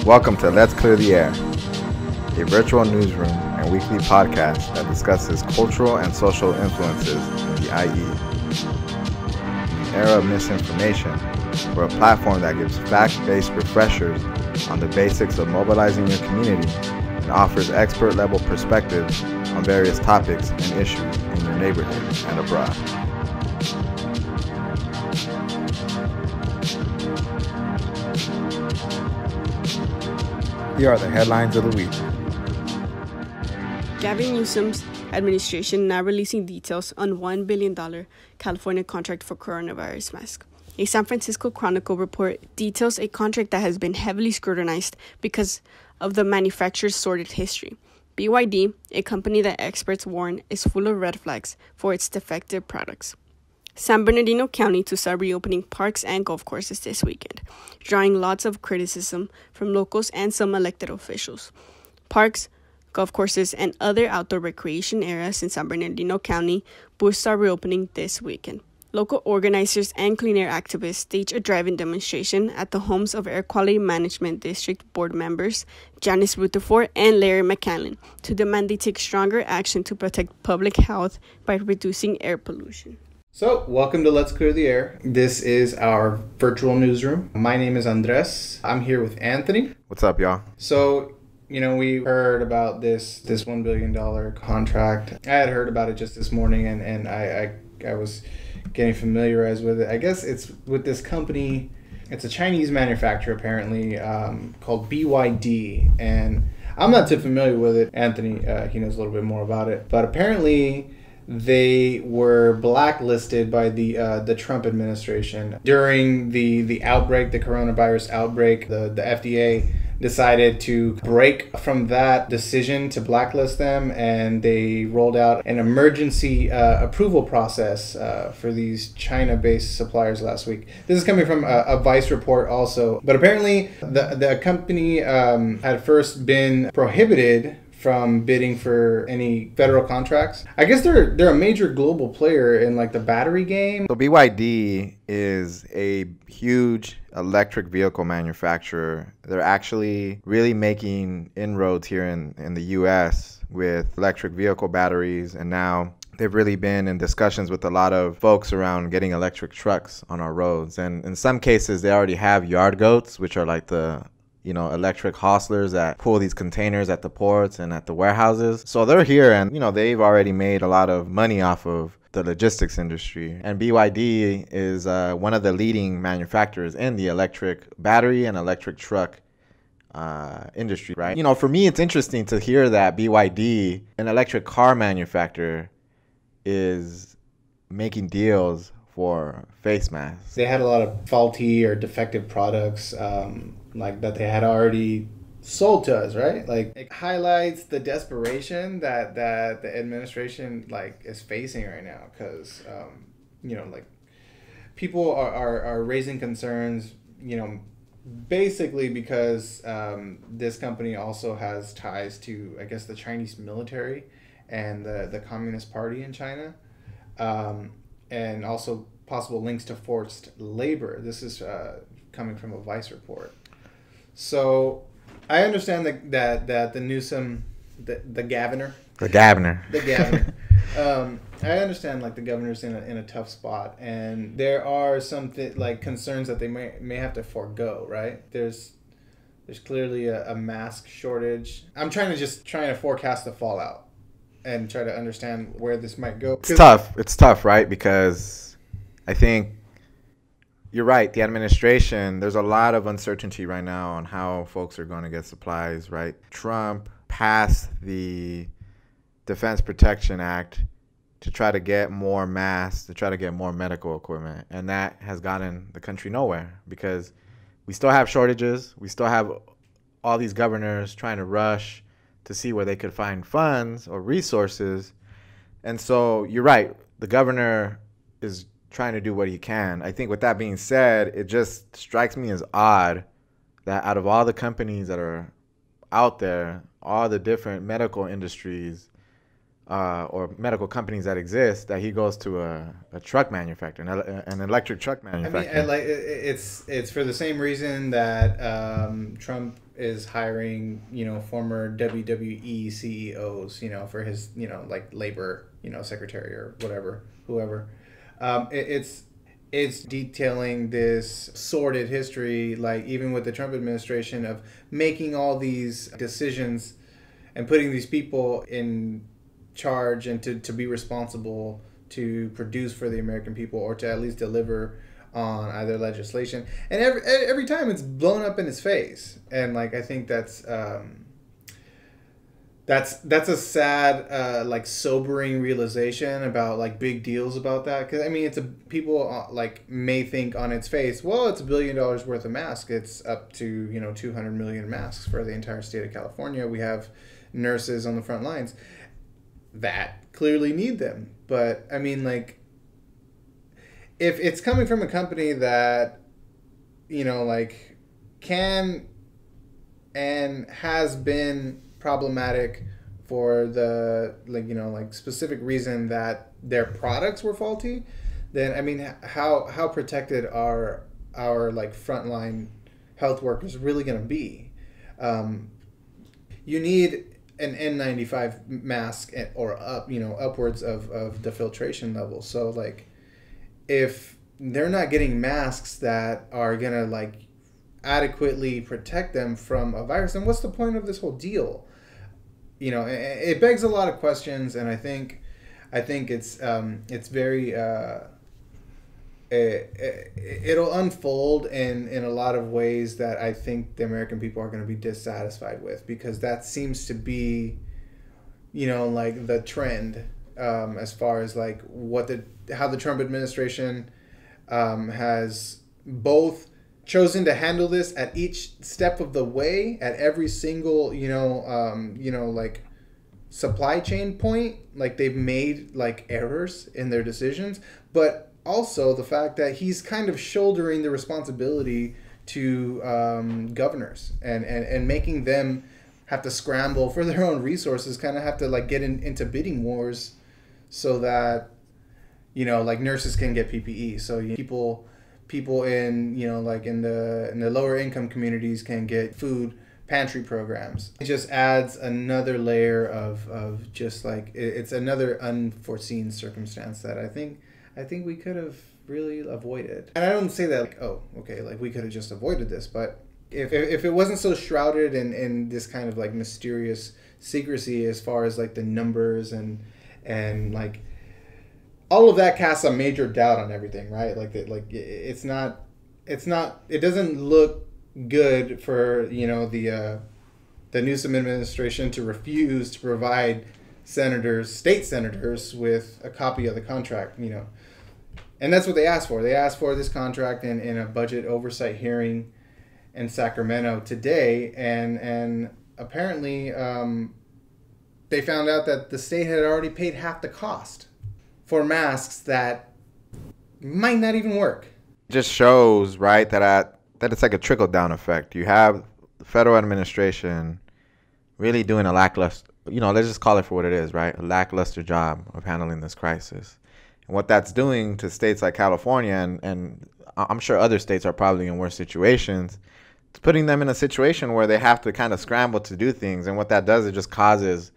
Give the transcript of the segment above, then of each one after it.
Welcome to Let's Clear the Air, a virtual newsroom and weekly podcast that discusses cultural and social influences in the IE. In an era of misinformation, we're a platform that gives fact-based refreshers on the basics of mobilizing your community and offers expert-level perspectives on various topics and issues in your neighborhood and abroad. Here are the headlines of the week. Gavin Newsom's administration now releasing details on $1 billion California contract for coronavirus masks. A San Francisco Chronicle report details a contract that has been heavily scrutinized because of the manufacturer's sordid history. BYD, a company that experts warn is full of red flags for its defective products. San Bernardino County to start reopening parks and golf courses this weekend, drawing lots of criticism from locals and some elected officials. Parks, golf courses, and other outdoor recreation areas in San Bernardino County will start reopening this weekend. Local organizers and clean air activists staged a drive-in demonstration at the homes of Air Quality Management District board members Janice Rutherford and Larry McCallan to demand they take stronger action to protect public health by reducing air pollution. So, welcome to Let's Clear the Air. This is our virtual newsroom. My name is Andres. I'm here with Anthony. What's up, y'all? So, we heard about this $1 billion contract. I had heard about it just this morning, and I was getting familiarized with it. I guess it's with this company. It's a Chinese manufacturer, apparently, called BYD. And I'm not too familiar with it. Anthony, he knows a little bit more about it. But apparently they were blacklisted by the Trump administration during the outbreak, the coronavirus outbreak. The FDA decided to break from that decision to blacklist them, and they rolled out an emergency approval process for these China-based suppliers last week. This is coming from a Vice report also, but apparently the company had first been prohibited from bidding for any federal contracts. I guess they're a major global player in like the battery game. So BYD is a huge electric vehicle manufacturer. They're actually really making inroads here in the US with electric vehicle batteries, and now they've really been in discussions with a lot of folks around getting electric trucks on our roads. And in some cases they already have yard goats, which are like the electric hostlers that pull these containers at the ports and at the warehouses. So they're here, and, they've already made a lot of money off of the logistics industry. And BYD is one of the leading manufacturers in the electric battery and electric truck industry, right? For me, it's interesting to hear that BYD, an electric car manufacturer, is making deals for face masks. They had a lot of faulty or defective products like that they had already sold to us, right? Like, it highlights the desperation that the administration is facing right now, because people are raising concerns, basically because this company also has ties to, I guess, the Chinese military and the Communist Party in China, and also possible links to forced labor. This is coming from a Vice report. So I understand that the Newsom, the governor. I understand the governor's in a tough spot, and there are some concerns that they may have to forego, right? There's clearly a mask shortage. I'm trying to forecast the fallout and try to understand where this might go. It's tough, right? Because I think you're right. The administration, there's a lot of uncertainty right now on how folks are going to get supplies, right? Trump passed the Defense Protection Act to try to get more masks, to try to get more medical equipment. And that has gotten the country nowhere, because we still have shortages. We still have all these governors trying to rush to see where they could find funds or resources. And so you're right. The governor is trying to do what he can. I think with that being said, it just strikes me as odd that out of all the companies that are out there, all the different medical industries or medical companies that exist, that he goes to a truck manufacturer, an electric truck manufacturer. I mean, it's for the same reason that Trump is hiring, former WWE CEOs, for his, like labor, secretary or whoever. It's detailing this sordid history, like even with the Trump administration, of making all these decisions and putting these people in charge and to be responsible to produce for the American people, or to at least deliver on either legislation. And every time it's blown up in his face. And like, I think that's a sad, like sobering realization about like big deals about that. Because I mean, people like may think on its face, well, it's $1 billion worth of masks. It's up to 200 million masks for the entire state of California. We have nurses on the front lines that clearly need them. But I mean, like, if it's coming from a company that like can and has been problematic for the like specific reason that their products were faulty, then I mean, how protected are our like frontline health workers really going to be? You need an N95 mask or upwards of the filtration level. So like, if they're not getting masks that are gonna like adequately protect them from a virus, then what's the point of this whole deal? It begs a lot of questions, and I think it's very it'll unfold in a lot of ways that I think the American people are going to be dissatisfied with, because that seems to be like the trend as far as like how the Trump administration has both chosen to handle this at each step of the way, at every single like supply chain point. Like, they've made like errors in their decisions, but also the fact that he's kind of shouldering the responsibility to governors and making them have to scramble for their own resources, kind of have to like get into bidding wars so that like nurses can get PPE, so people in like in the lower income communities can get food pantry programs. It just adds another layer of just like, it's another unforeseen circumstance that I think we could have really avoided. And I don't say that like, oh, okay, like we could have just avoided this, but if it wasn't so shrouded in this kind of like mysterious secrecy as far as like the numbers and like all of that casts a major doubt on everything, right? Like it doesn't look good for the Newsom administration to refuse to provide state senators with a copy of the contract, and that's what they asked for. They asked for this contract in a budget oversight hearing in Sacramento today, and apparently they found out that the state had already paid half the cost for masks that might not even work. It just shows, right, that it's like a trickle-down effect. You have the federal administration really doing a lackluster, let's just call it for what it is, right? A lackluster job of handling this crisis. And what that's doing to states like California, and I'm sure other states are probably in worse situations, it's putting them in a situation where they have to kind of scramble to do things. And what that does, it just causes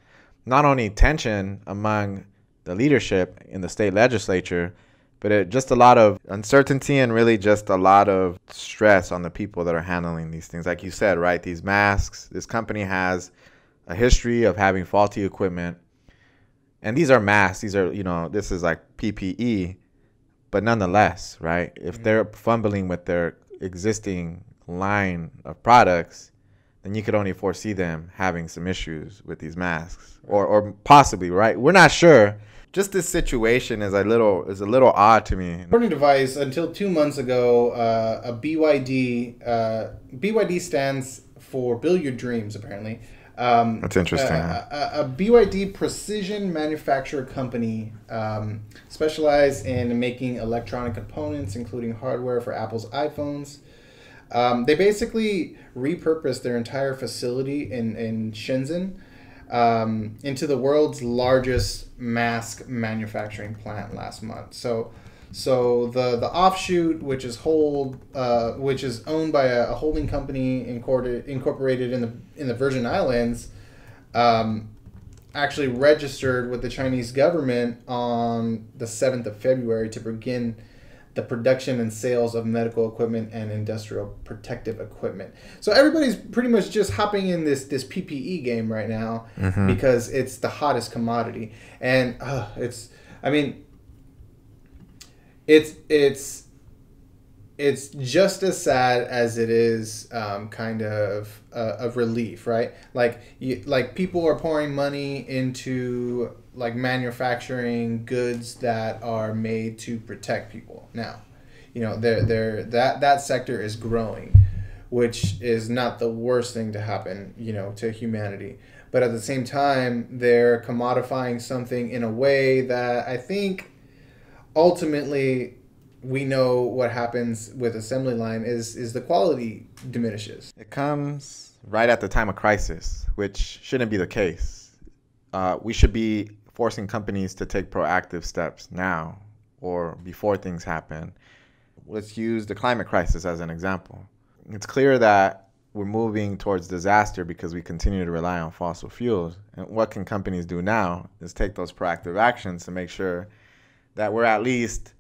not only tension among the leadership in the state legislature, but just a lot of uncertainty and really just a lot of stress on the people that are handling these things. Like you said, right, these masks, this company has a history of having faulty equipment. And these are masks. These are, this is like PPE. But nonetheless, right, if they're fumbling with their existing line of products, then you could only foresee them having some issues with these masks. Or possibly, right? We're not sure. Just this situation is a little odd to me. According to Vice, until 2 months ago, a BYD stands for Build Your Dreams, apparently. That's interesting. A BYD precision manufacturer company specialized in making electronic components, including hardware for Apple's iPhones. They basically repurposed their entire facility in Shenzhen into the world's largest mask manufacturing plant last month. So the offshoot, which is owned by a holding company incorporated in the Virgin Islands, actually registered with the Chinese government on the 7th of February to begin the production and sales of medical equipment and industrial protective equipment. So everybody's pretty much just hopping in this PPE game right now because it's the hottest commodity. And it's just as sad as it is kind of a relief, right? Like people are pouring money into like manufacturing goods that are made to protect people. Now, that sector is growing, which is not the worst thing to happen, to humanity. But at the same time, they're commodifying something in a way that I think ultimately we know what happens with assembly line is the quality diminishes. It comes right at the time of crisis, which shouldn't be the case. We should be forcing companies to take proactive steps now or before things happen. Let's use the climate crisis as an example. It's clear that we're moving towards disaster because we continue to rely on fossil fuels. And what can companies do now is take those proactive actions to make sure that we're at least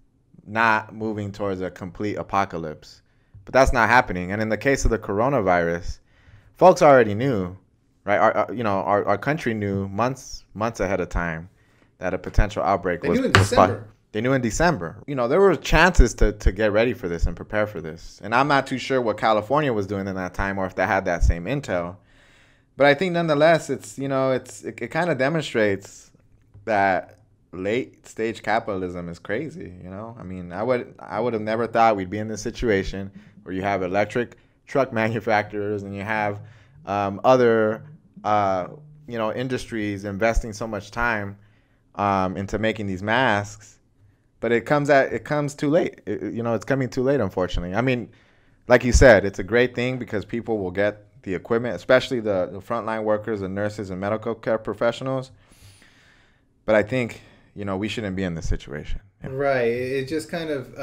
not moving towards a complete apocalypse. But that's not happening. And in the case of the coronavirus, folks already knew, right? Our country knew months ahead of time that a potential outbreak was. They knew in December. They knew in December. There were chances to get ready for this and prepare for this. And I'm not too sure what California was doing in that time or if they had that same intel. But I think nonetheless, it kind of demonstrates that late stage capitalism is crazy. I would have never thought we'd be in this situation where you have electric truck manufacturers and you have other industries investing so much time into making these masks, but it comes too late. It's coming too late, unfortunately. Like you said, it's a great thing because people will get the equipment, especially the frontline workers and nurses and medical care professionals. But I think we shouldn't be in this situation. Right. It just kind of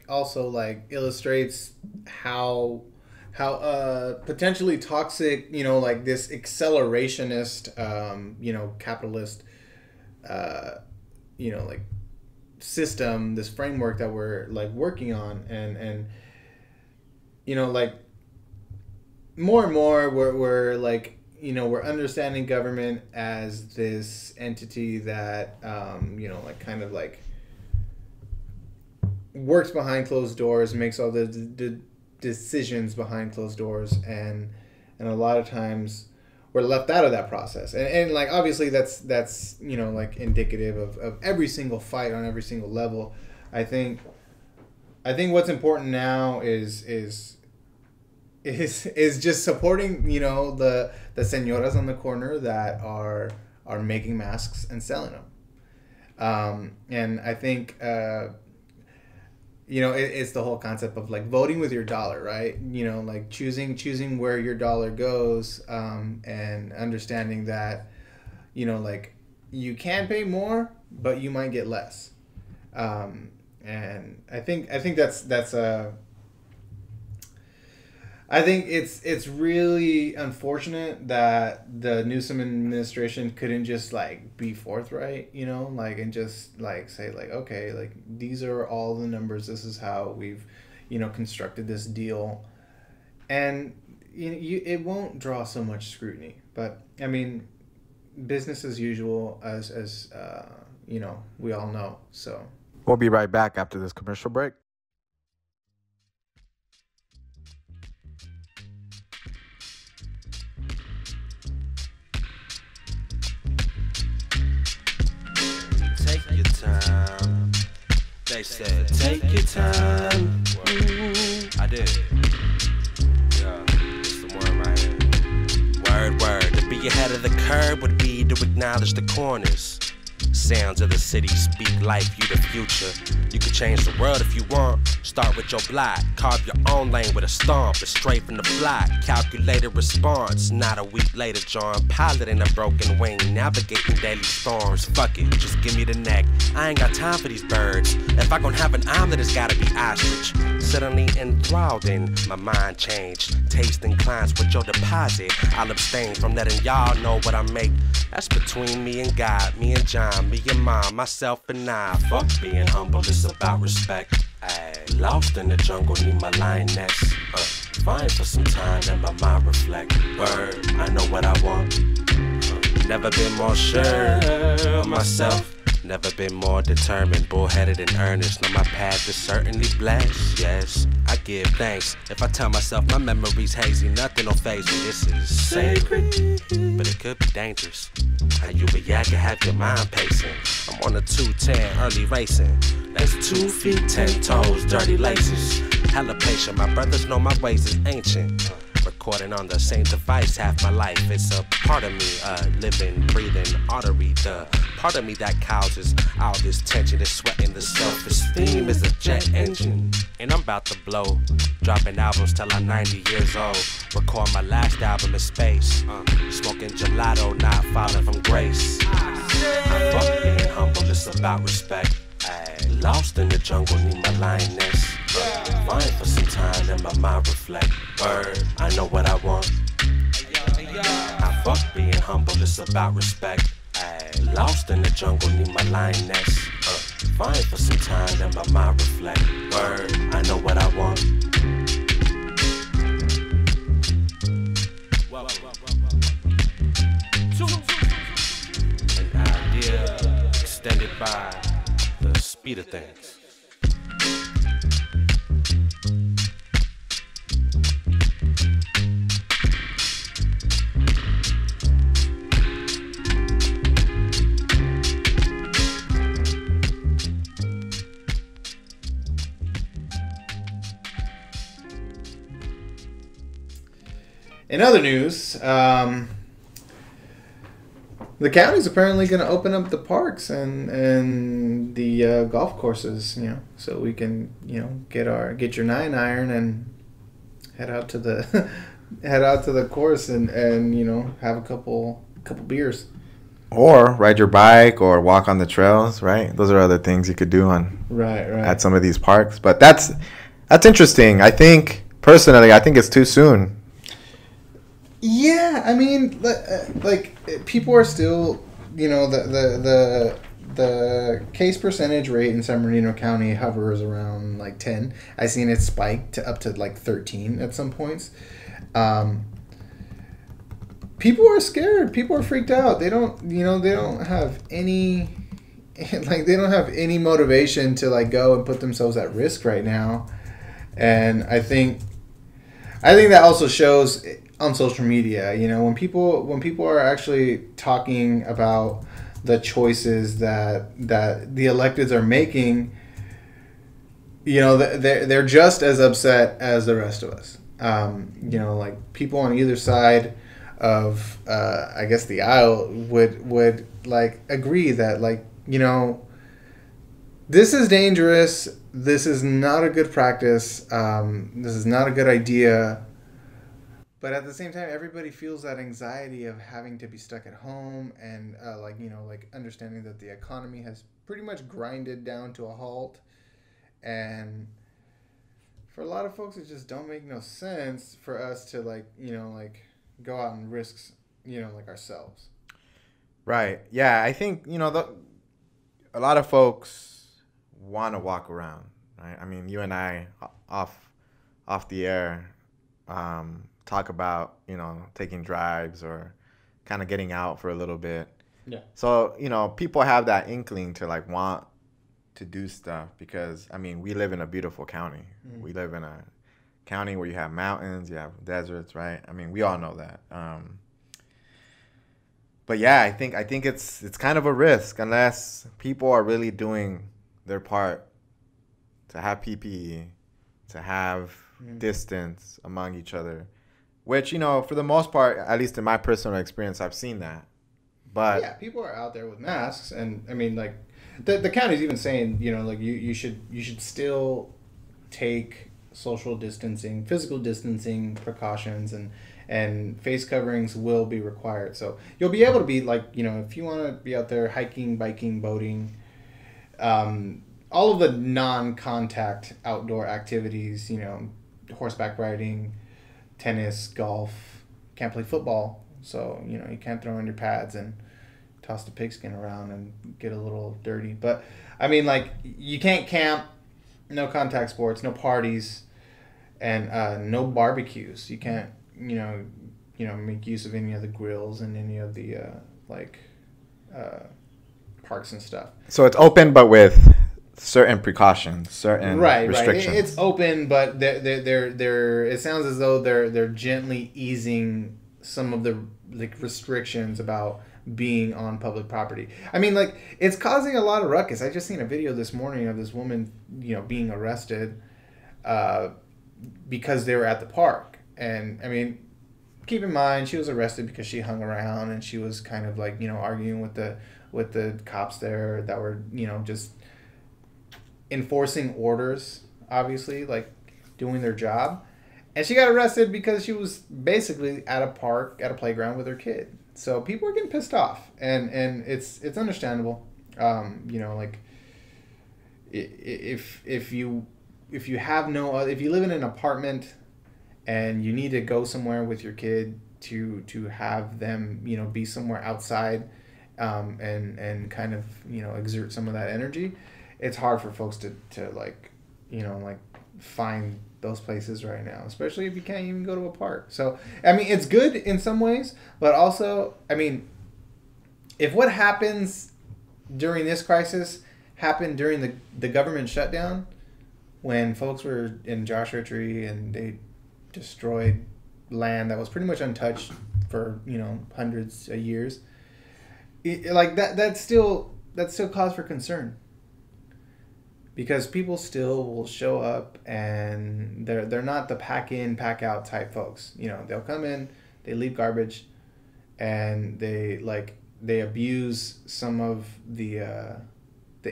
also illustrates how potentially toxic, this accelerationist, capitalist, system, this framework that we're working on, and more and more we're we're understanding government as this entity that works behind closed doors, makes all the decisions behind closed doors, and a lot of times we're left out of that process. And obviously that's indicative of every single fight on every single level. I think what's important now is just supporting the señoras on the corner that are making masks and selling them. And I think it's the whole concept of voting with your dollar, right? Choosing where your dollar goes, and understanding that you can pay more, but you might get less. And I think that's I think it's really unfortunate that the Newsom administration couldn't just be forthright, and just say okay, these are all the numbers. This is how we've, constructed this deal, and it won't draw so much scrutiny. But business as usual, as we all know. So we'll be right back after this commercial break. Your time. They said, take your time. I did. Yeah, it's the one right here. Word. To be ahead of the curve would be to acknowledge the corners. Sounds of the city speak life, you the future. You can change the world if you want. Start with your block, carve your own lane with a stomp. It's straight from the block, calculated response. Not a week later, John, piloting a broken wing, navigating daily storms. Fuck it, just give me the neck. I ain't got time for these birds. If I gon' have an omelet, it's gotta be ostrich. Suddenly enthralled in my mind change. Taste inclines with your deposit. I'll abstain from letting y'all know what I make. That's between me and God, me and John, me and mom, myself and I. Fuck being humble, it's about respect. Ayy, lost in the jungle, need my lioness. Fine for some time, let my mind reflect. Word, I know what I want. Never been more sure of myself. Never been more determined, bullheaded and earnest. Know my path is certainly blessed, yes. I give thanks. If I tell myself my memory's hazy, nothing will faze me. This is sacred, but it could be dangerous. How you react can have your mind pacing. I'm on a 210, early racing. That's 2 feet, 10 toes, dirty laces. Hella patient, my brothers know my ways is ancient. Recording on the same device half my life. It's a part of me, living, breathing artery. The part of me that causes all this tension, this sweating, the self-esteem is a jet engine. And I'm about to blow, dropping albums till I'm 90 years old. Record my last album in space, smoking gelato, not falling from grace. I fuck being humble, it's about respect. Lost in the jungle, need my lioness. Fine for some time, let my mind reflect. Word, I know what I want. I fuck being humble, it's about respect. Lost in the jungle, need my lioness. Fine for some time, let my mind reflect. Word, I know what I want. An idea extended by the speed of things. In other news, the county's apparently going to open up the parks and the golf courses, so we can, get your 9-iron and head out to the course and have a couple beers. Or ride your bike or walk on the trails, right? Those are other things you could do right at some of these parks. But that's interesting. I think it's too soon. Yeah, I mean, like people are still, the case percentage rate in San Bernardino County hovers around like 10. I seen it spike to up to like 13 at some points. People are scared. People are freaked out. They don't have any, they don't have any motivation to like go and put themselves at risk right now. And I think that also shows on social media, when people are actually talking about the choices that the electeds are making, they're just as upset as the rest of us. Like people on either side of I guess the aisle would like agree that this is dangerous. This is not a good practice. This is not a good idea. But at the same time, everybody feels that anxiety of having to be stuck at home and, understanding that the economy has pretty much grinded down to a halt. And for a lot of folks, it just don't make no sense for us to, go out and risk, ourselves. Right. Yeah, I think, a lot of folks want to walk around, right? I mean, you and I, off the air, talk about, taking drives or kind of getting out for a little bit. Yeah. So, people have that inkling to want to do stuff because, I mean, we live in a beautiful county. Mm-hmm. We live in a county where you have mountains, you have deserts, right? I mean, we all know that. But yeah, I think it's kind of a risk unless people are really doing their part to have PPE, to have distance among each other. Which, for the most part, at least in my personal experience, I've seen that. But yeah, people are out there with masks, and I mean, like, the county's even saying, you know, like you should still take social distancing, physical distancing precautions, and face coverings will be required. So you'll be able to be like, you know, if you want to be out there hiking, biking, boating, all of the non-contact outdoor activities, you know, horseback riding, tennis, golf, can't play football. So, you know, you can't throw in your pads and toss the pigskin around and get a little dirty. But, I mean, like, you can't camp, no contact sports, no parties, and no barbecues. You can't, you know, make use of any of the grills and any of the, parks and stuff. So it's open, but with certain precautions, certain restrictions. Right. It's open, but they're it sounds as though they're gently easing some of the like restrictions about being on public property. I mean, like, it's causing a lot of ruckus. I just seen a video this morning of this woman, you know, being arrested because they were at the park. And I mean, keep in mind, she was arrested because she hung around and she was kind of like, you know, arguing with the cops there that were, you know, just enforcing orders, obviously, like doing their job. And she got arrested because she was basically at a park, at a playground with her kid. So people are getting pissed off, and it's understandable. You know, like, if you live in an apartment and you need to go somewhere with your kid to have them, you know, be somewhere outside, and kind of, you know, exert some of that energy, it's hard for folks to like, you know, like, find those places right now, especially if you can't even go to a park. So, I mean, it's good in some ways, but also, I mean, if what happens during this crisis happened during the government shutdown, when folks were in Joshua Tree and they destroyed land that was pretty much untouched for, you know, hundreds of years, like that's still cause for concern. Because people still will show up, and they're not the pack in, pack out type folks. You know, they'll come in, they leave garbage, and they abuse some of the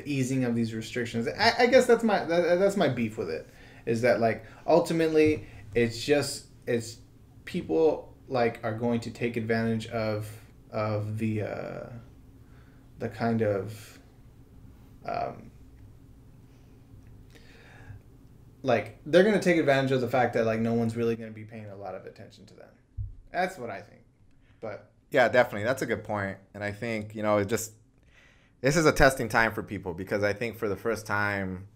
easing of these restrictions. I guess that's my beef with it, is that, like, ultimately it's people, like, are going to take advantage of the kind of like, they're going to take advantage of the fact that, like, no one's really going to be paying a lot of attention to them. That's what I think. But yeah, definitely. That's a good point. And I think, you know, this is a testing time for people, because I think for the first time,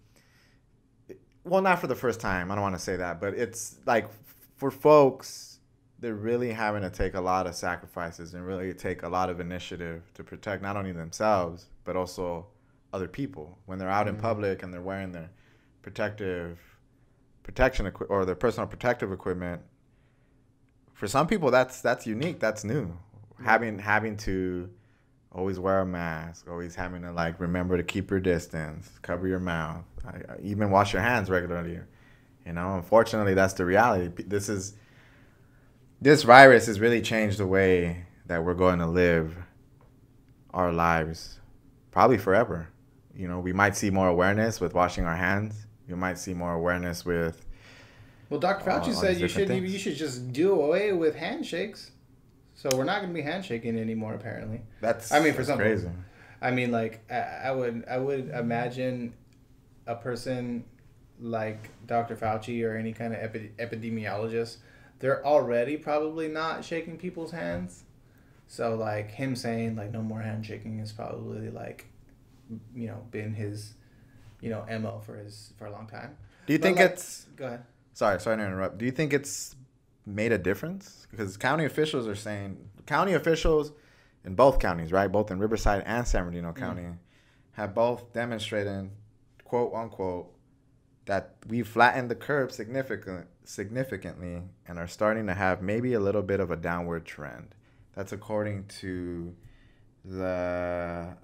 well, not for the first time, I don't want to say that, but it's like, for folks, they're really having to take a lot of sacrifices and really take a lot of initiative to protect not only themselves, but also other people when they're out in public and they're wearing their or their personal protective equipment. For some people, that's unique. That's new. Having to always wear a mask, always having to, like, remember to keep your distance, cover your mouth, even wash your hands regularly. You know, unfortunately, that's the reality. This virus has really changed the way that we're going to live our lives, probably forever. You know, we might see more awareness with washing our hands. You might see more awareness with. Well, Dr. Fauci said you should just do away with handshakes. So we're not going to be handshaking anymore, apparently. For some crazy. people. I mean, like, I would imagine a person like Dr. Fauci or any kind of epidemiologist, they're already probably not shaking people's hands. So, like, him saying, like, no more handshaking is probably, like, you know, been his, you know, MO for a long time. Do you think it's... Go ahead. Sorry to interrupt. Do you think it's made a difference? Because county officials are saying... County officials in both counties, right? Both in Riverside and San Bernardino County have both demonstrated, quote, unquote, that we've flattened the curve significantly and are starting to have maybe a little bit of a downward trend. That's according to the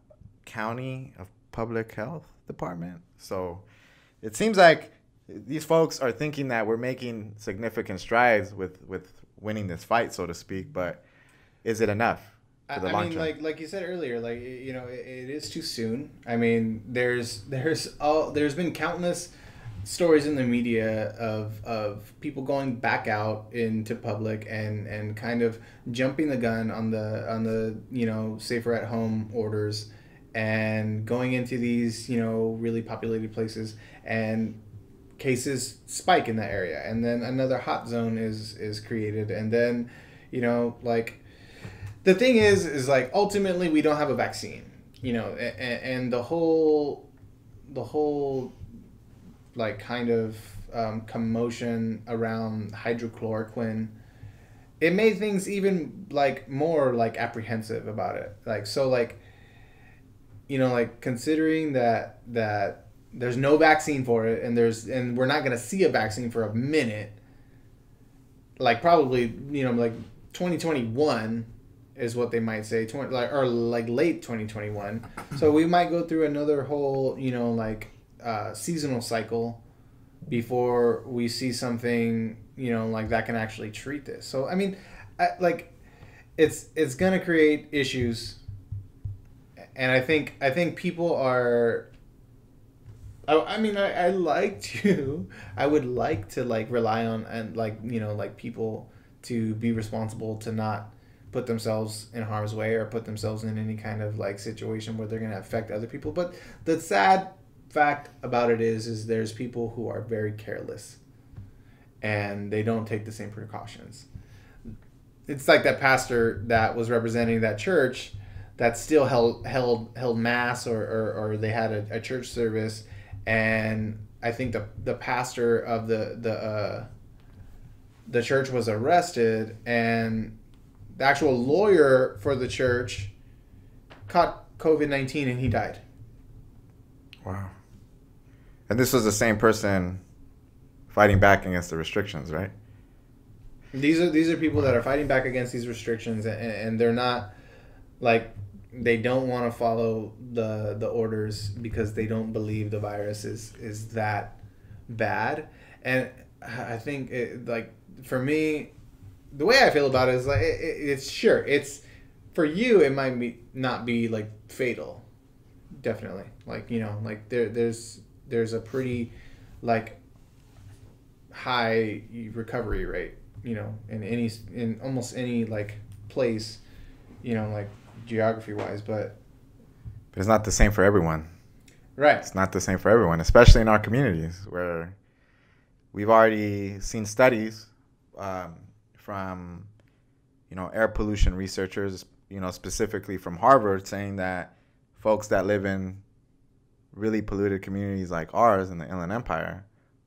County of Public Health Department. So it seems like these folks are thinking that we're making significant strides with winning this fight, so to speak. But is it enough? for the long mean, term. like you said earlier, like, you know, it is too soon. I mean, there's been countless stories in the media of people going back out into public and kind of jumping the gun on the you know, safer at home orders and going into these, you know, really populated places, and cases spike in that area, and then another hot zone is created, and then, you know, like, the thing is like, ultimately we don't have a vaccine, you know, and the whole like kind of commotion around hydrochloroquine, it made things even like more like apprehensive about it. Like, so, like, you know, like, considering that there's no vaccine for it, and we're not gonna see a vaccine for a minute, like, probably, you know, like 2021 is what they might say, or like late 2021. So we might go through another whole, you know, like, seasonal cycle before we see something, you know, like, that can actually treat this. So I mean, like, it's gonna create issues, and I think people are. I mean, I would like to, like, rely on, and, like, you know, like, people to be responsible, to not put themselves in harm's way or put themselves in any kind of, like, situation where they're going to affect other people. But the sad fact about it is there's people who are very careless, and they don't take the same precautions. It's like that pastor that was representing that church that still held mass, or they had a church service, and I think the pastor of the church was arrested, and the actual lawyer for the church caught COVID-19, and he died. Wow. And this was the same person fighting back against the restrictions, right? These are people that are fighting back against these restrictions, and they're not, like, they don't want to follow the orders because they don't believe the virus is that bad. And I think, like, for me, the way I feel about it is, like, it's sure, it's, for you, it might not be like fatal, definitely, like, you know, like, there's a pretty, like, high recovery rate, you know, in almost any, like, place, you know, like, geography wise, but it's not the same for everyone. Right. It's not the same for everyone, especially in our communities, where we've already seen studies from, you know, air pollution researchers, you know, specifically from Harvard, saying that folks that live in really polluted communities like ours in the Inland Empire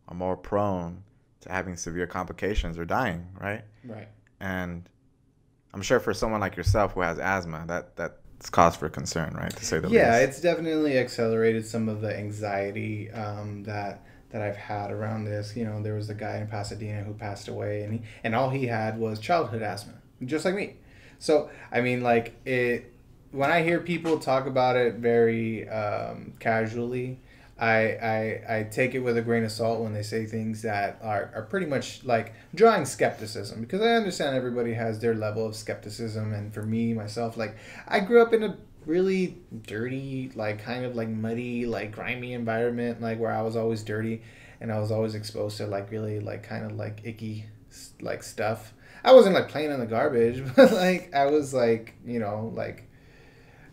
are more prone to having severe complications or dying, right? Right. And I'm sure for someone like yourself who has asthma, that's cause for concern, right, to say the least. Yeah, it's definitely accelerated some of the anxiety that I've had around this. You know, there was a guy in Pasadena who passed away, and all he had was childhood asthma, just like me. So, I mean, like, when I hear people talk about it very casually, I take it with a grain of salt when they say things that are pretty much like drawing skepticism, because I understand everybody has their level of skepticism. And for me, myself, like, I grew up in a really dirty, like, kind of like muddy, like, grimy environment, like, where I was always dirty, and I was always exposed to, like, really, like, kind of like icky, like, stuff. I wasn't, like, playing in the garbage, but, like, I was, like, you know, like,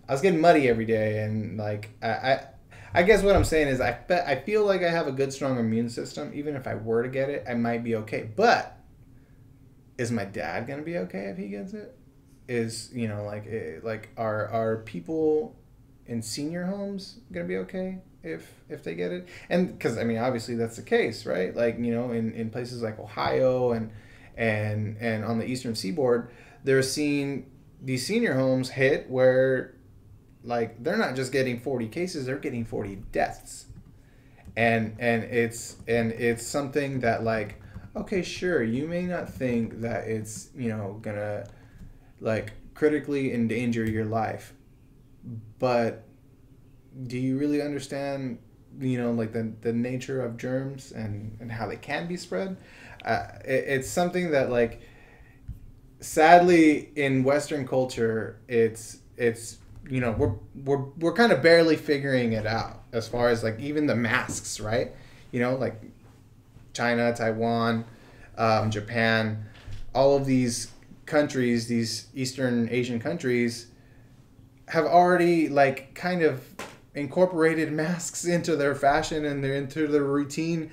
I was getting muddy every day. And, like, I guess what I'm saying is I feel like I have a good, strong immune system. Even if I were to get it, I might be okay. But is my dad going to be okay if he gets it? Is, you know, like are people in senior homes going to be okay if they get it? And because, I mean, obviously that's the case, right? Like, you know, in places like Ohio and on the eastern seaboard, they're seeing these senior homes hit where, like, they're not just getting 40 cases, they're getting 40 deaths. And it's something that, like, okay, sure, you may not think that it's, you know, gonna, like, critically endanger your life, but do you really understand, you know, like, the nature of germs and how they can be spread? It's something that, like, sadly in Western culture, it's you know, we're kind of barely figuring it out as far as like even the masks, right? You know, like China, Taiwan, Japan, all of these countries, these Eastern Asian countries, have already like kind of incorporated masks into their fashion and into their routine.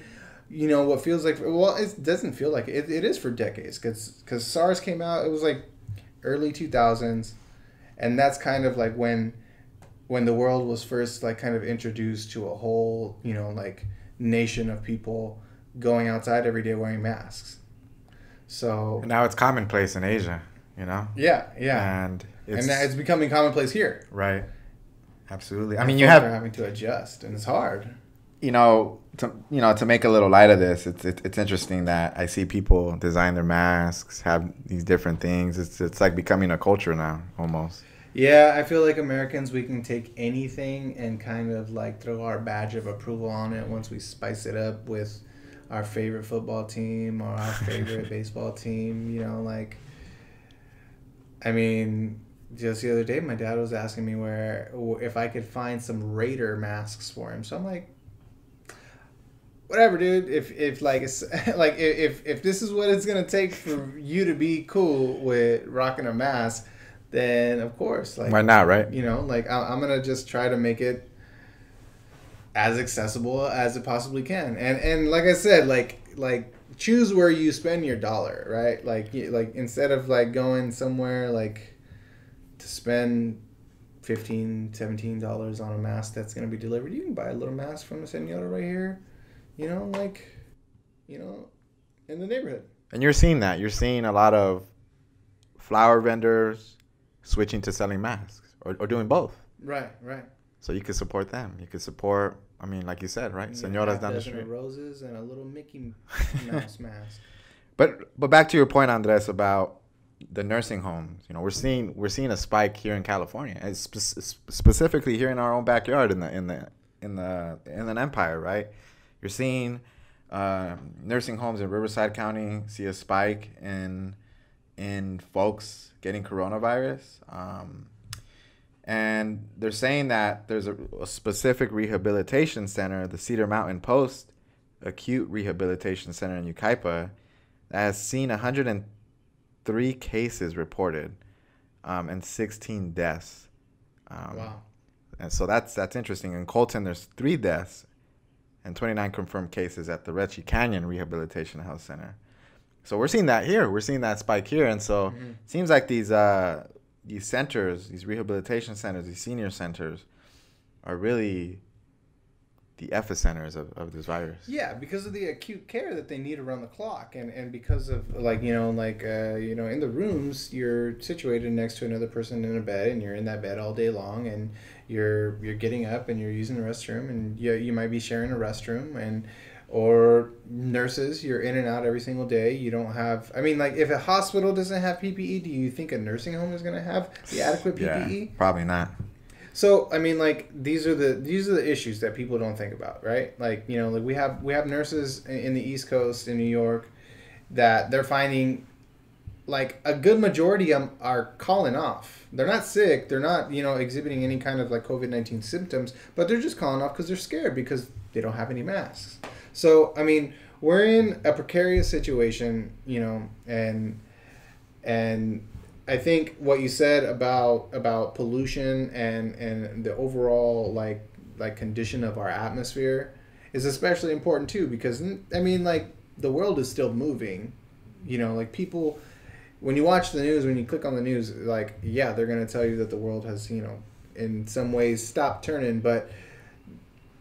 You know, what feels like, well, it doesn't feel like it. It is for decades, because SARS came out, it was like early 2000s, and that's kind of like when the world was first like kind of introduced to a whole, you know, like nation of people going outside every day wearing masks. So And now it's commonplace in Asia, you know? yeah, And it's becoming commonplace here. right. Absolutely. I And mean, you folks have, are having to adjust, and it's hard. to make a little light of this, it's interesting that I see people design their masks, have these different things. It's like becoming a culture now, almost. Yeah, I feel like Americans, we can take anything and kind of like throw our badge of approval on it once we spice it up with our favorite football team or our favorite baseball team. You know, like, I mean, just the other day, my dad was asking me if I could find some Raider masks for him. So I'm like, whatever, dude. If like it's like if this is what it's gonna take for you to be cool with rocking a mask, then of course, like, Why not, right? you know, like I'm gonna just try to make it as accessible as it possibly can, and like I said, like choose where you spend your dollar, right? Like instead of like going somewhere like to spend $15-17 on a mask that's gonna be delivered, you can buy a little mask from the senora right here, you know, like, you know, in the neighborhood. And you're seeing that. You're seeing a lot of flower vendors switching to selling masks or doing both. Right. So you could support them. You could support, I mean, like you said, right? Senoras down the street. Roses and a little Mickey Mouse mask. But back to your point, Andres, about the nursing homes. You know, we're seeing a spike here in California, and specifically here in our own backyard in the Inland Empire, right? You're seeing nursing homes in Riverside County see a spike in folks getting coronavirus. And they're saying that there's a specific rehabilitation center, the Cedar Mountain Post Acute Rehabilitation Center in Yucaipa, that has seen 103 cases reported and 16 deaths. Wow. And so that's interesting. In Colton, there's 3 deaths and 29 confirmed cases at the Rechi Canyon Rehabilitation Health Center. So we're seeing that here. We're seeing that spike here. And so it seems like these centers, these rehabilitation centers, these senior centers are really the epicenters of this virus. Yeah, because of the acute care that they need around the clock, and because of in the rooms you're situated next to another person in a bed, and you're in that bed all day long, and you're getting up and you're using the restroom, and you might be sharing a restroom, or nurses, you're in and out every single day. You don't have, I mean, like, if a hospital doesn't have PPE, do you think a nursing home is going to have the adequate PPE? Yeah, probably not. So, I mean, like, these are the issues that people don't think about, right? Like, you know, like we have nurses in the East Coast in New York that they're finding, like, a good majority of them are calling off. They're not sick. They're not, you know, exhibiting any kind of like COVID-19 symptoms, but they're just calling off because they're scared because they don't have any masks. So, I mean, we're in a precarious situation, you know, and I think what you said about pollution and the overall like condition of our atmosphere is especially important too, because I mean, like, the world is still moving, you know, like, people, when you watch the news, when you click on the news, like, yeah, they're going to tell you that the world has, you know, in some ways stopped turning, but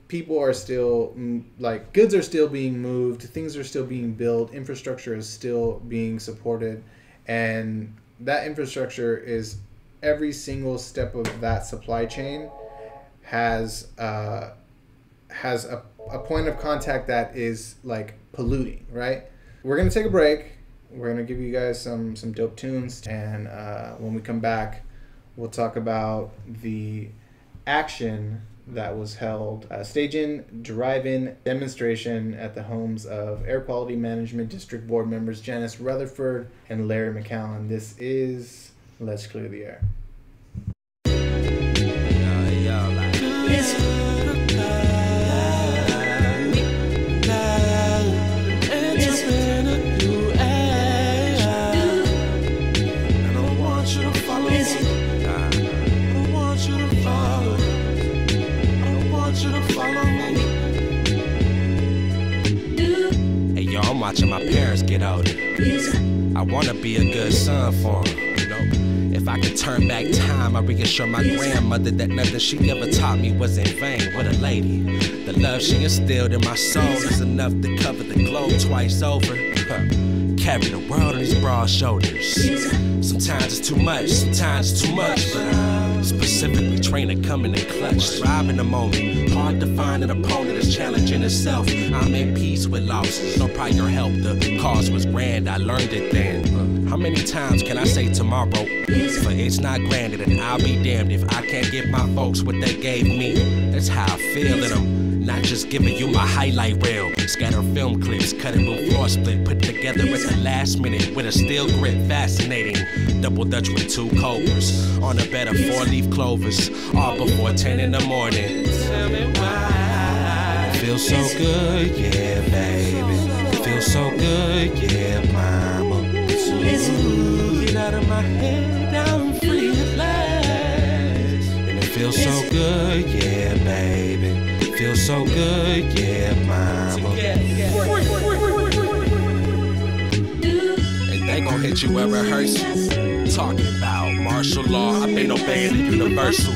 people are still, like, goods are still being moved, things are still being built, infrastructure is still being supported, and that infrastructure is, every single step of that supply chain has a point of contact that is like polluting, right? We're gonna take a break. We're gonna give you guys some dope tunes, and when we come back, we'll talk about the action that was held. Stage-in, drive-in demonstration at the homes of Air Quality Management District Board members Janice Rutherford and Larry McCowan. This is Let's Clear the Air. I'm watching my parents get older. I wanna be a good son for them, you know. If I could turn back time, I reassure my grandmother that nothing she ever taught me was in vain. What a lady. The love she instilled in my soul is enough to cover the globe twice over. Carry the world on these broad shoulders. Sometimes it's too much, sometimes it's too much, but specifically trained to come in the clutch. Thrive in the moment. Hard to find an opponent that's challenging itself. I'm in peace with losses. No prior help, the cause was grand. I learned it then. How many times can I say tomorrow? For it's not granted, and I'll be damned if I can't give my folks what they gave me. That's how I feel, and I'm not just giving you my highlight reel. Scatter film clips, cutting room floor split, put together at the last minute with a steel grip. Fascinating. Double Dutch with 2 cobras on a bed of 4-leaf clovers, all before 10 in the morning. Tell me why. It feels so good, yeah, baby. It feels so good, yeah, mama. Ooh, get out of my head, I'm free at last. And it feels so good, yeah, baby. It feels so good, yeah, mama. And they gon' hit you where it hurts you. Talking about martial law, I've been obeying the universal.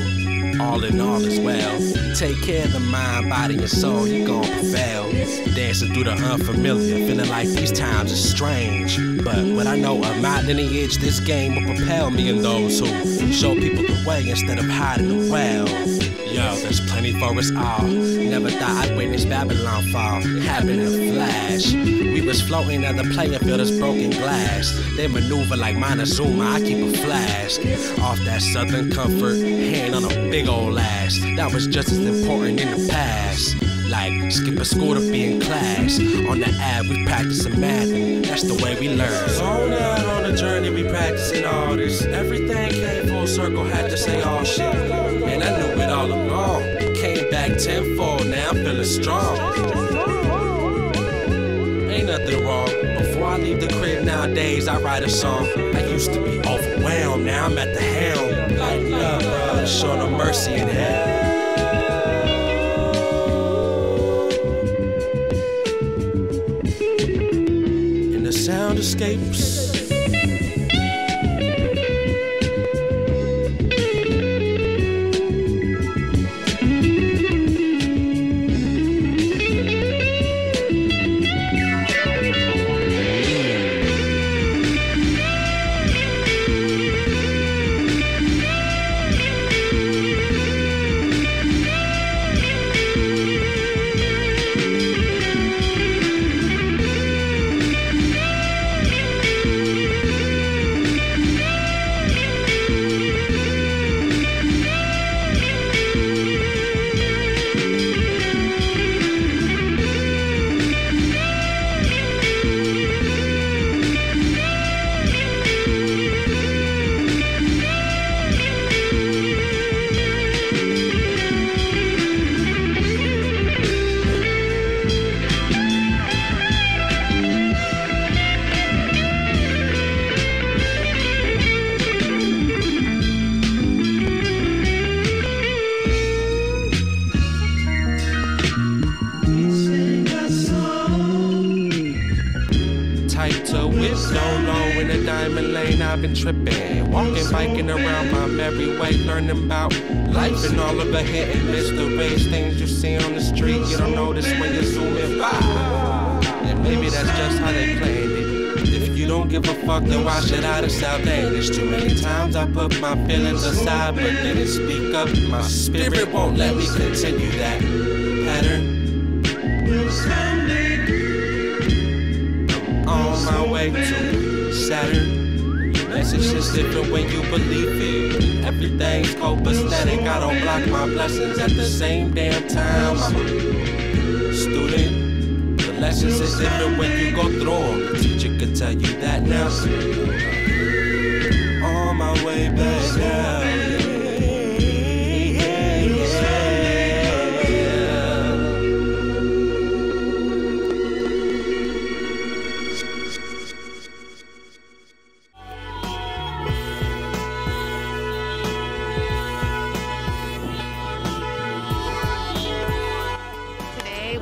All in all as well. Take care of the mind, body, and soul, you gon' prevail. Dancing through the unfamiliar, feeling like these times are strange. But what I know of my lineage, this game will propel me and those who show people the way instead of hiding the well. Yo, there's plenty for us all. Never thought I'd witness Babylon fall. It happened in a flash. We was floating at the playing field as broken glass. They maneuver like Montezuma, I keep a flask. Off that southern comfort, hand on a big old ass. That was just as important in the past. Like skipping school to be in class. On the ad we practicing math, and that's the way we learn. So now on the journey we practicing all this. Everything came full circle, had to say all shit. And I knew it all along. Came back tenfold, now I'm feeling strong. Ain't nothing wrong. Before I leave the crib nowadays, I write a song. I used to be overwhelmed, now I'm at the helm. Like love, bro, show no mercy in hell. And the sound escapes. I've been tripping, walking, biking around my merry way, learning about life and all of the hit and miss the ways, things you see on the street, you don't notice when you're zooming by. And maybe that's just how they planned it. If you don't give a fuck, then why should I just outlandish? Too many times I put my feelings aside, but didn't speak up. My spirit won't let me continue that pattern. I'm on my way to Saturn. Relationships different when you believe it. Everything's copacetic. I don't block my blessings at the same damn time. I'm a student. The lessons is different when you go through them. The teacher could tell you that now. On my way back now.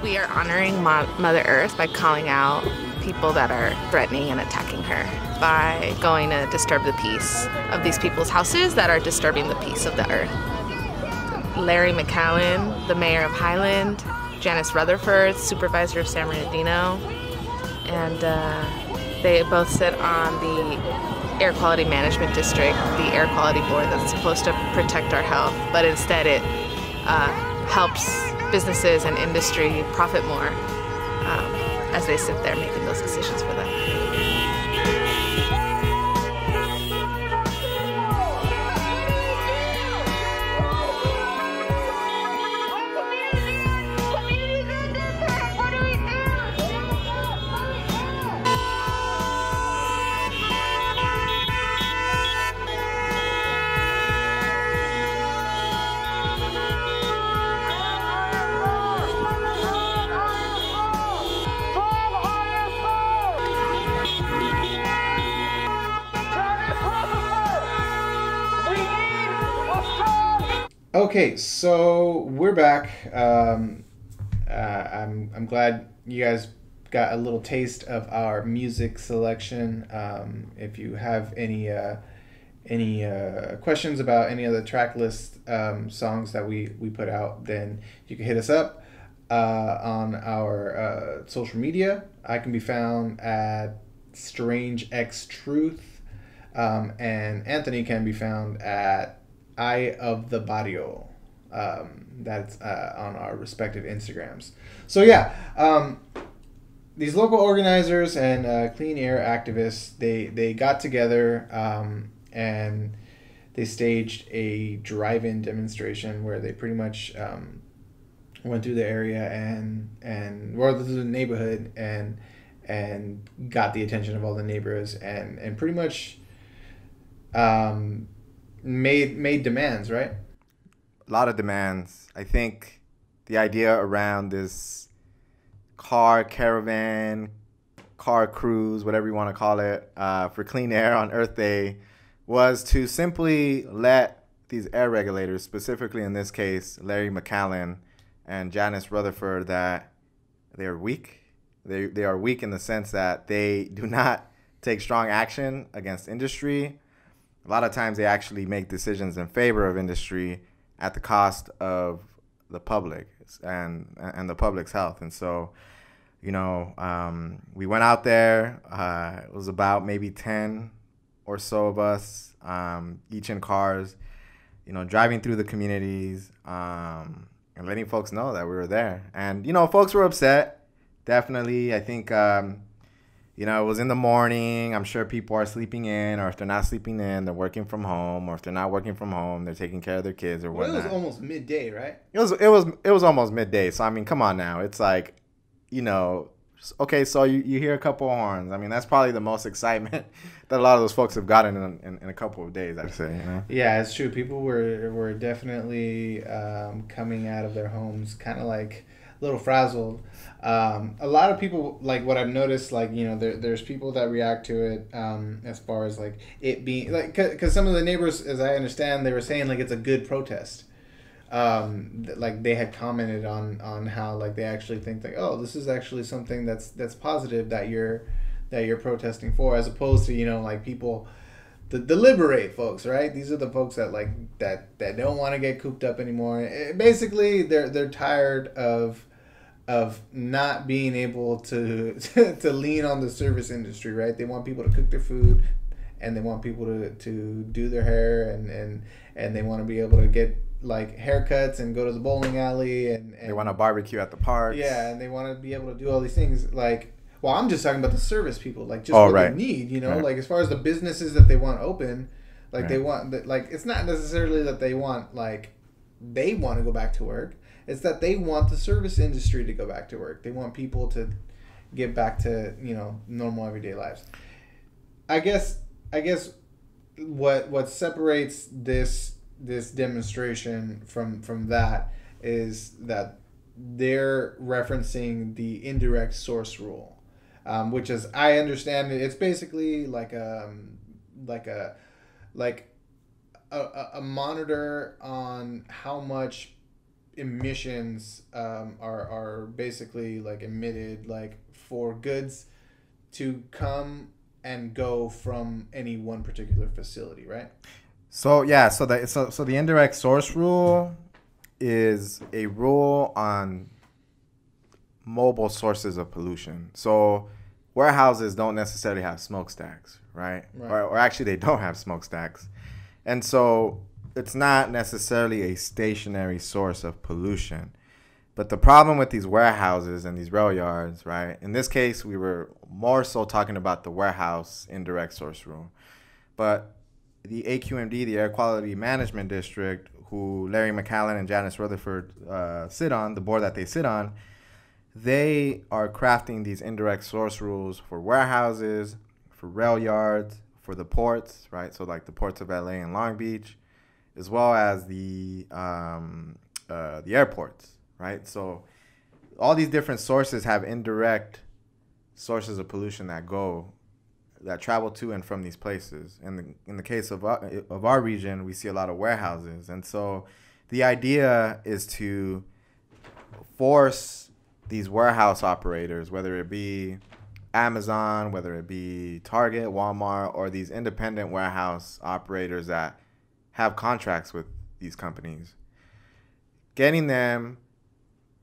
We are honoring Mother Earth by calling out people that are threatening and attacking her, by going to disturb the peace of these people's houses that are disturbing the peace of the earth. Larry McCowan, the mayor of Highland, Janice Rutherford, supervisor of San Bernardino, and they both sit on the Air Quality Management District, the air quality board that's supposed to protect our health, but instead it helps businesses and industry profit more as they sit there making those decisions for them. Okay, so we're back. I'm glad you guys got a little taste of our music selection. If you have any questions about any of the track list songs that we put out, then you can hit us up on our social media. I can be found at Strange X Truth, and Anthony can be found at Eye of the Barrio. That's on our respective Instagrams. So yeah, these local organizers and clean air activists, they got together and they staged a drive-in demonstration where they pretty much went through the area and or through the neighborhood and got the attention of all the neighbors and pretty much made demands, right? A lot of demands. I think the idea around this caravan, car cruise, whatever you want to call it, for clean air on Earth Day was to simply let these air regulators, specifically in this case, Larry McCowan and Janice Rutherford, that they're weak. They are weak in the sense that they do not take strong action against industry. A lot of times they actually make decisions in favor of industry at the cost of the public and the public's health. And so, you know, we went out there. It was about maybe 10 or so of us, each in cars, you know, driving through the communities and letting folks know that we were there. And, you know, folks were upset, definitely. I think, you know, it was in the morning. I'm sure people are sleeping in, or if they're not sleeping in, they're working from home, or if they're not working from home, they're taking care of their kids or whatnot. It was almost midday, right? It was almost midday. So I mean, come on now. It's like, you know, okay, so you hear a couple of horns. I mean, that's probably the most excitement that a lot of those folks have gotten in a couple of days, I'd say. You know? Yeah, it's true. People were definitely coming out of their homes kind of like a little frazzled. A lot of people, like what I've noticed, like, you know, there's people that react to it as far as like it being like, because some of the neighbors, as I understand, they were saying like it's a good protest. Like they had commented on how like they actually think like, oh, this is actually something that's positive that you're protesting for, as opposed to, you know, like people, the liberate folks, right? These are the folks that like that don't want to get cooped up anymore. Basically, they're tired of not being able to lean on the service industry, right? They want people to cook their food, and they want people to do their hair, and they want to be able to get like haircuts and go to the bowling alley, and they want to barbecue at the parks. Yeah, and they want to be able to do all these things. Like, Well, I'm just talking about the service people, like just what they need, like as far as the businesses that they want open, like they want, like it's not necessarily that they want to go back to work. It's that they want the service industry to go back to work. They want people to get back to normal everyday lives. I guess what separates this demonstration from that is that they're referencing the indirect source rule, which is, I understand it, it's basically like a monitor on how much emissions are basically like emitted, like for goods to come and go from any one particular facility, right? So the indirect source rule is a rule on mobile sources of pollution. So warehouses don't necessarily have smokestacks, right? Or actually they don't have smokestacks. And so it's not necessarily a stationary source of pollution. But the problem with these warehouses and these rail yards, right? In this case, we were more so talking about the warehouse indirect source rule. But the AQMD, the Air Quality Management District, who Larry McAllen and Janice Rutherford sit on, the board that they sit on, they are crafting these indirect source rules for warehouses, for rail yards, for the ports, right? So like the ports of LA and Long Beach, as well as the airports, right? So all these different sources have indirect sources of pollution that travel to and from these places. And in the case of our region, we see a lot of warehouses. And so the idea is to force these warehouse operators, whether it be Amazon, whether it be Target, Walmart, or these independent warehouse operators that have contracts with these companies, getting them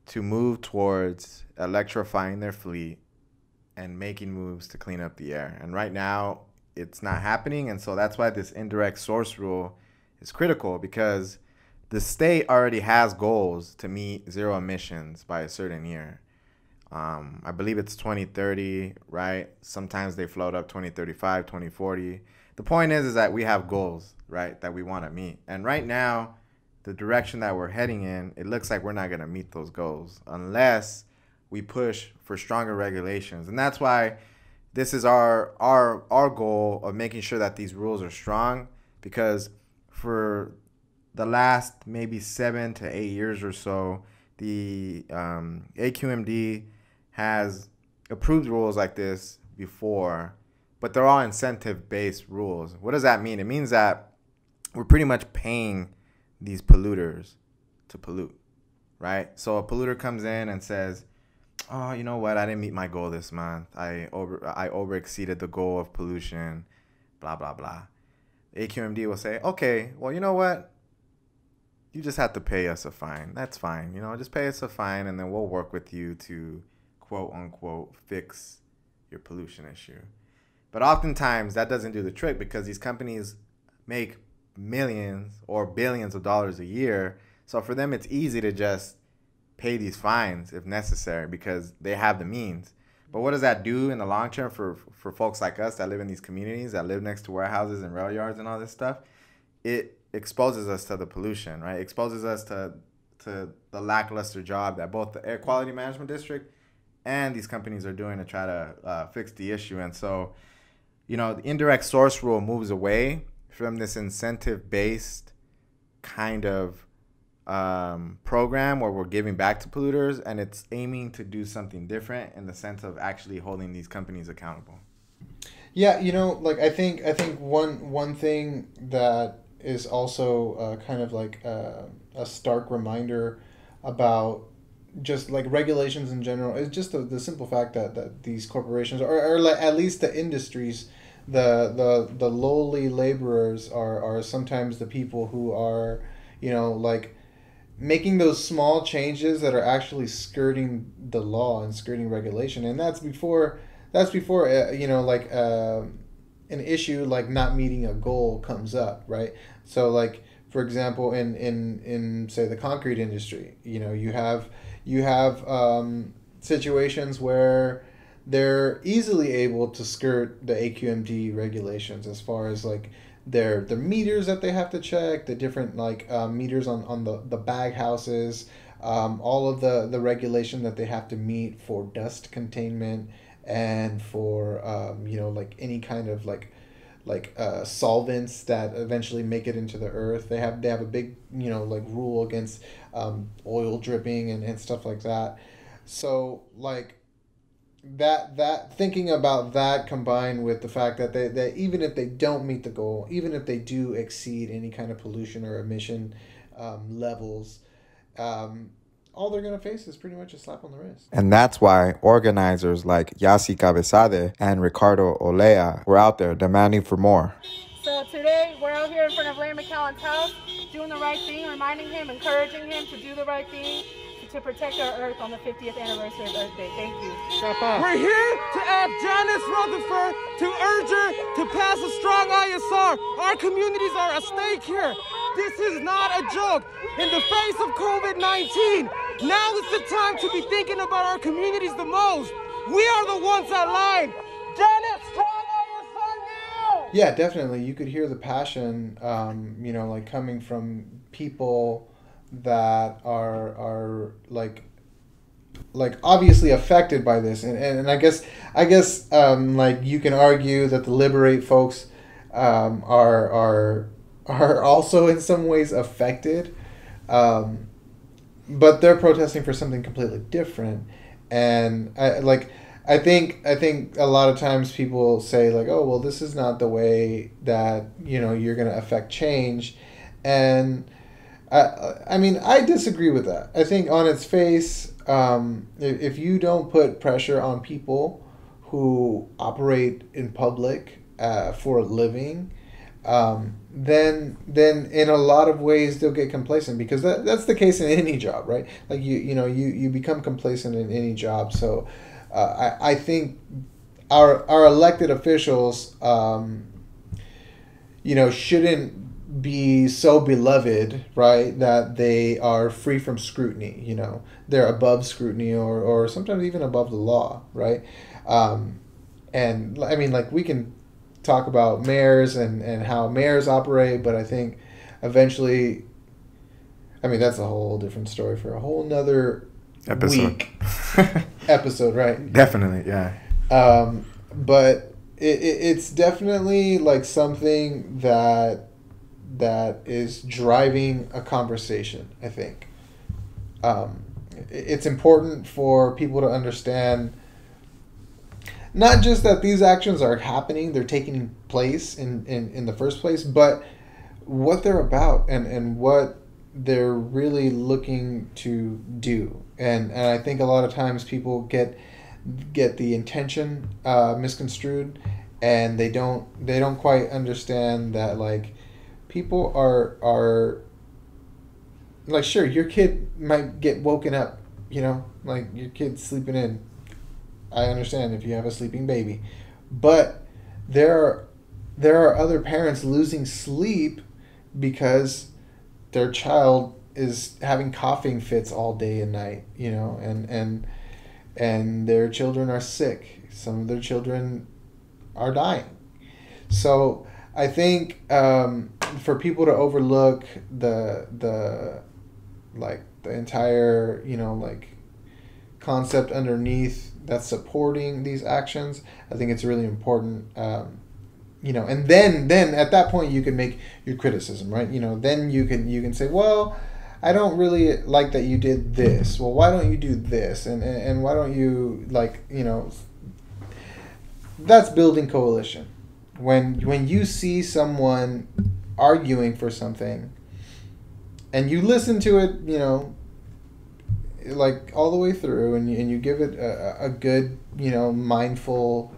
to move towards electrifying their fleet and making moves to clean up the air. And right now, it's not happening. And so that's why this indirect source rule is critical, because the state already has goals to meet zero emissions by a certain year. I believe it's 2030, right? Sometimes they float up 2035, 2040. The point is that we have goals, right, that we want to meet. And right now, the direction that we're heading in, it looks like we're not going to meet those goals unless we push for stronger regulations. And that's why this is our goal of making sure that these rules are strong, because for the last maybe 7 to 8 years or so, the AQMD has approved rules like this before, but they're all incentive-based rules. What does that mean? It means that we're pretty much paying these polluters to pollute, right? So a polluter comes in and says, oh, you know what? I didn't meet my goal this month. I over exceeded the goal of pollution, blah, blah, blah. AQMD will say, okay, well, you know what? You just have to pay us a fine. That's fine. Just pay us a fine, and then we'll work with you to, quote unquote, fix your pollution issue. But oftentimes that doesn't do the trick, because these companies make millions or billions of dollars a year. So for them, it's easy to just pay these fines if necessary, because they have the means. But what does that do in the long term for folks like us that live in these communities, that live next to warehouses and rail yards and all this stuff? It exposes us to the pollution, right? It exposes us to the lackluster job that both the Air Quality Management District and these companies are doing to try to fix the issue. And so, the indirect source rule moves away from this incentive-based kind of program where we're giving back to polluters, and it's aiming to do something different in the sense of actually holding these companies accountable. Yeah, I think one thing that is also kind of like a stark reminder about just like regulations in general is just the simple fact that these corporations, or like at least the industries, the lowly laborers are sometimes the people who are, like making those small changes that are actually skirting the law and skirting regulation. And that's before an issue like not meeting a goal comes up, right? So like, for example, in say the concrete industry, you have situations where they're easily able to skirt the AQMD regulations as far as like their meters that they have to check, the different like meters on the bag houses, all of the regulation that they have to meet for dust containment and for like any kind of like solvents that eventually make it into the earth. They have a big like rule against oil dripping and stuff like that. So like that thinking about that combined with the fact that that even if they don't meet the goal, even if they do exceed any kind of pollution or emission levels, all they're going to face is pretty much a slap on the wrist. And that's why organizers like Yasi Cabezade and Ricardo Olea were out there demanding for more. So today we're out here in front of Larry McCallan's house doing the right thing, reminding him, encouraging him to do the right thing, to protect our Earth on the 50th anniversary of Earth Day. Thank you. We're here to ask Janice Rutherford to urge her to pass a strong ISR. Our communities are at stake here. This is not a joke. In the face of COVID-19, now is the time to be thinking about our communities the most. We are the ones that lied. Janice, strong ISR now! Yeah, definitely. You could hear the passion, like coming from people that are like obviously affected by this, and I guess like you can argue that the Liberate folks are also in some ways affected, but they're protesting for something completely different. And I think a lot of times people say like, oh well, this is not the way that you're gonna affect change, and I mean, I disagree with that. I think on its face, if you don't put pressure on people who operate in public for a living, then in a lot of ways they'll get complacent, because that's the case in any job, right? Like you become complacent in any job. So I think our elected officials, shouldn't be so beloved, right, that they are free from scrutiny. They're above scrutiny or sometimes even above the law, right? And I mean, like, we can talk about mayors and how mayors operate, but I think eventually, I mean, that's a whole different story for a whole nother episode, right? Definitely, yeah. But it's definitely like something that is driving a conversation, I think. It's important for people to understand not just that these actions are happening, they're taking place in the first place, but what they're about and what they're really looking to do. And I think a lot of times people get the intention misconstrued, and they don't quite understand that, like, people are like, sure, your kid might get woken up, like your kid's sleeping in. I understand if you have a sleeping baby, but there are other parents losing sleep because their child is having coughing fits all day and night, and their children are sick. Some of their children are dying. So I think for people to overlook the entire concept underneath that's supporting these actions, I think it's really important. And then at that point you can make your criticism, right? Then you can say, well, I don't really like that you did this. Well, why don't you do this? And why don't you that's building coalition. When you see someone arguing for something and you listen to it, like all the way through, and you give it a good, mindful,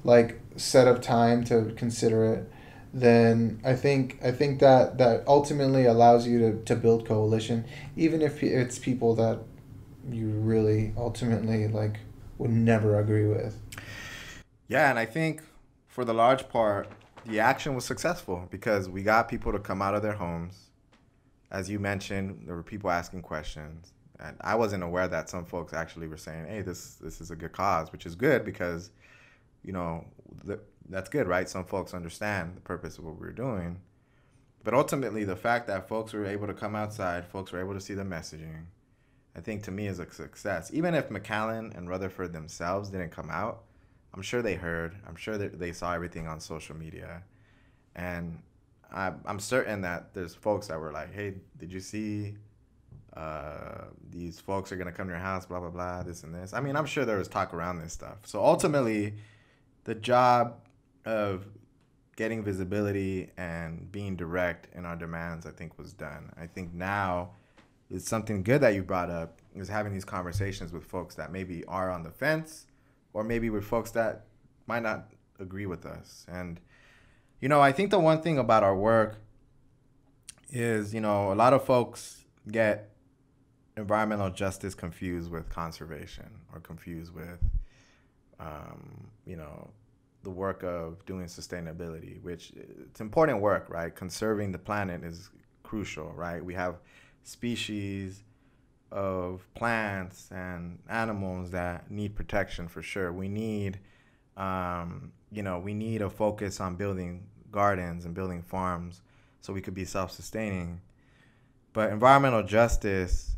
like, set of time to consider it, then I think that ultimately allows you to build coalition, even if it's people that you really ultimately would never agree with. Yeah, and I think for the large part, the action was successful because we got people to come out of their homes. As you mentioned, there were people asking questions. And I wasn't aware that some folks actually were saying, hey, this is a good cause, which is good because, you know, that's good, right? Some folks understand the purpose of what we're doing. But ultimately, the fact that folks were able to come outside, folks were able to see the messaging, I think to me is a success. Even if McAllen and Rutherford themselves didn't come out, I'm sure they heard. I'm sure that they saw everything on social media. And I'm certain that there's folks that were like, hey, did you see these folks are going to come to your house, blah, blah, blah, this and this. I mean, I'm sure there was talk around this stuff. So ultimately, the job of getting visibility and being direct in our demands, I think, was done. I think now it's something good that you brought up is having these conversations with folks that maybe are on the fence or maybe with folks that might not agree with us. And, you know, I think the one thing about our work is, you know, a lot of folks get environmental justice confused with conservation or confused with, you know, the work of doing sustainability, which it's important work, right? Conserving the planet is crucial, right? We have species of plants and animals that need protection for sure. We need, you know, we need a focus on building gardens and building farms so we could be self-sustaining. But environmental justice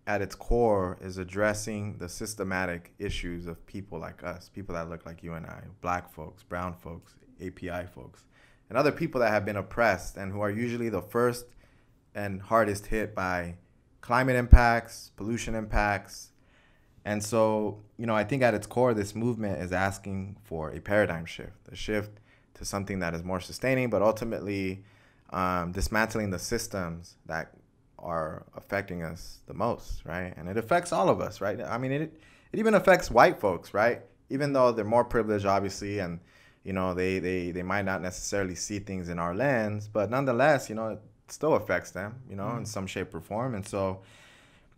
at its core is addressing the systematic issues of people like us, people that look like you and I, black folks, brown folks, API folks, and other people that have been oppressed and who are usually the first and hardest hit by climate impacts, pollution impacts. And so, you know, I think at its core, this movement is asking for a paradigm shift, a shift to something that is more sustaining, but ultimately dismantling the systems that are affecting us the most, right? And it affects all of us, right? I mean, it even affects white folks, right? Even though they're more privileged, obviously, and, you know, they might not necessarily see things in our lens, but nonetheless, you know, it still affects them, you know, in some shape or form. And so,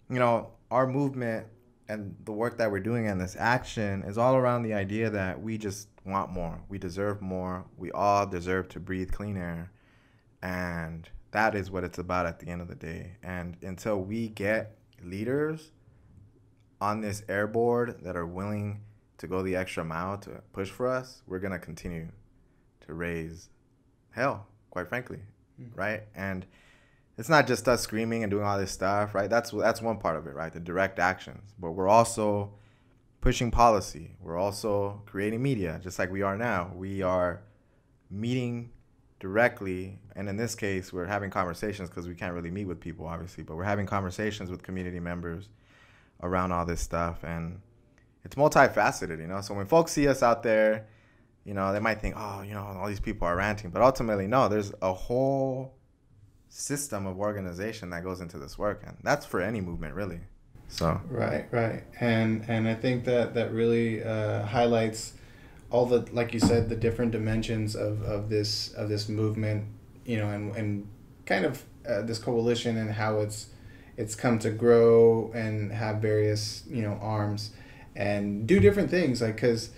you know, our movement and the work that we're doing in this action is all around the idea that we just want more. We deserve more. We all deserve to breathe clean air. And that is what it's about at the end of the day. And until we get leaders on this air board that are willing to go the extra mile to push for us, we're going to continue to raise hell, quite frankly, right? And it's not just us screaming and doing all this stuff, right? That's one part of it, right? The direct actions. But we're also pushing policy. We're also creating media, just like we are now. We are meeting directly, and in this case, we're having conversations because we can't really meet with people, obviously, but we're having conversations with community members around all this stuff, and it's multifaceted, you know? So when folks see us out there, you know, they might think, oh, you know, all these people are ranting, but ultimately, no, there's a whole system of organization that goes into this work, and that's for any movement, really. So Right. And I think that really highlights all the, like you said, the different dimensions of this movement, you know, and kind of this coalition and how it's come to grow and have various, you know, arms and do different things. Like, because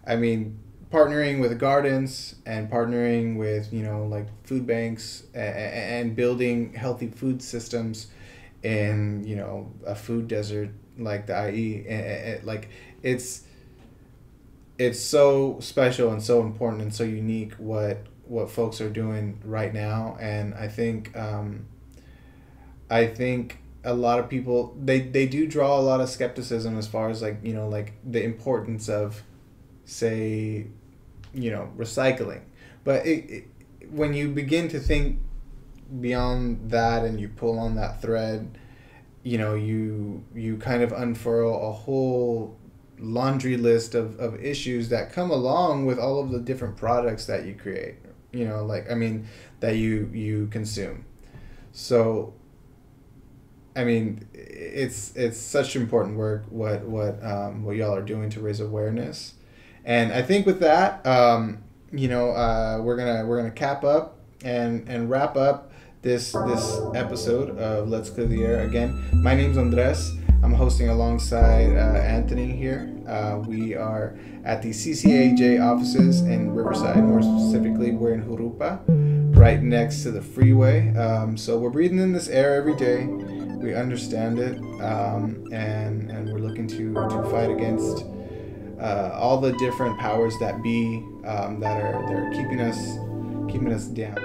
I mean, partnering with gardens and partnering with, you know, like food banks and building healthy food systems in, you know, a food desert like the IE, like it's so special and so important and so unique what folks are doing right now. And I think a lot of people, they do draw a lot of skepticism as far as, like, you know, like the importance of, say, you know, recycling. But when you begin to think beyond that and you pull on that thread, you know, you kind of unfurl a whole laundry list of issues that come along with all of the different products that you create, you know, like, I mean, that you consume. So, I mean, it's such important work what y'all are doing to raise awareness. And I think with that, you know, we're gonna cap up and wrap up this episode of Let's Clear the Air. Again, my name's Andres. I'm hosting alongside Anthony here. We are at the CCAEJ offices in Riverside. More specifically, we're in Jurupa, right next to the freeway. So we're breathing in this air every day. We understand it, and we're looking to fight against all the different powers that be that are keeping us down.